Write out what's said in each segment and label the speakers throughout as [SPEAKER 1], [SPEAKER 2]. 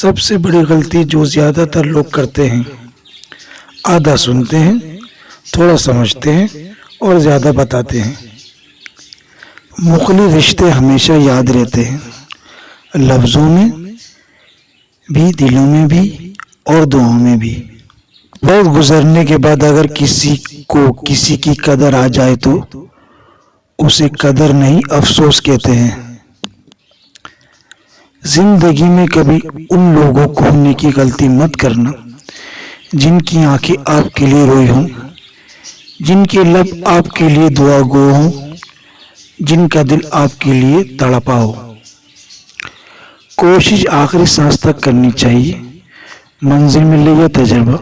[SPEAKER 1] سب سے بڑی غلطی جو زیادہ تر لوگ کرتے ہیں، آدھا سنتے ہیں، تھوڑا سمجھتے ہیں اور زیادہ بتاتے ہیں۔ مخلص رشتے ہمیشہ یاد رہتے ہیں، لفظوں میں بھی، دلوں میں بھی اور دعاؤں میں بھی۔ وقت گزرنے کے بعد اگر کسی کو کسی کی قدر آ جائے تو اسے قدر نہیں، افسوس کہتے ہیں۔ زندگی میں کبھی ان لوگوں کو ہونے کی غلطی مت کرنا جن کی آنکھیں آپ کے لیے روئی ہوں، جن کے لب آپ کے لیے دعا گو ہوں، جن کا دل آپ کے لیے تڑپا ہو۔ کوشش آخری سانس تک کرنی چاہیے، منزل ملے یا تجربہ،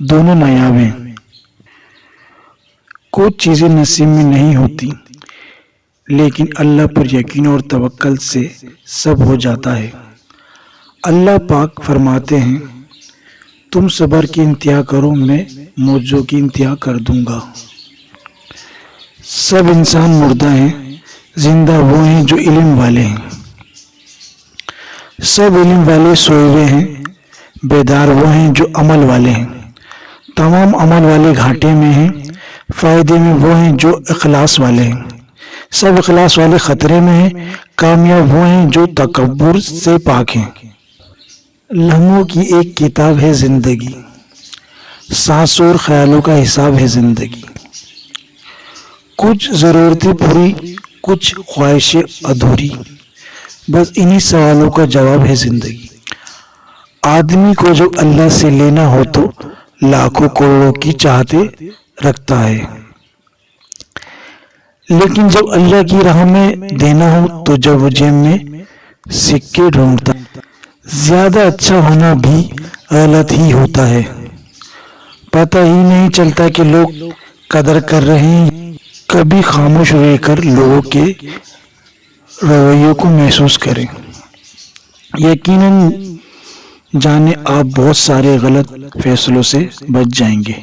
[SPEAKER 1] دونوں نایاب ہیں۔ کچھ چیزیں نصیب میں نہیں ہوتی، لیکن اللہ پر یقین اور توکل سے سب ہو جاتا ہے۔ اللہ پاک فرماتے ہیں، تم صبر کی انتہا کرو، میں موجوں کی انتہا کر دوں گا۔ سب انسان مردہ ہیں، زندہ وہ ہیں جو علم والے ہیں۔ سب علم والے سوئے ہوئے ہیں، بیدار وہ ہیں جو عمل والے ہیں۔ تمام عمل والے گھاٹے میں ہیں، فائدے میں وہ ہیں جو اخلاص والے ہیں۔ سب اخلاص والے خطرے میں ہیں، کامیاب وہ ہیں جو تکبر سے پاک ہیں۔ لمحوں کی ایک کتاب ہے زندگی، سانسوں اور خیالوں کا حساب ہے زندگی۔ کچھ ضرورتیں پوری، کچھ خواہشیں ادھوری، بس انہی سوالوں کا جواب ہے زندگی۔ آدمی کو جب اللہ سے لینا ہو تو لاکھوں کروڑوں کی چاہتے رکھتا ہے، لیکن جب اللہ کی راہ میں دینا ہو تو جب وہ جیب میں سکے ڈھونڈتا ہے۔ زیادہ اچھا ہونا بھی غلط ہی ہوتا ہے، پتہ ہی نہیں چلتا کہ لوگ قدر کر رہے ہیں۔ کبھی خاموش رہ کر لوگوں کے رویوں کو محسوس کریں، یقیناً جانے آپ بہت سارے غلط فیصلوں سے بچ جائیں گے۔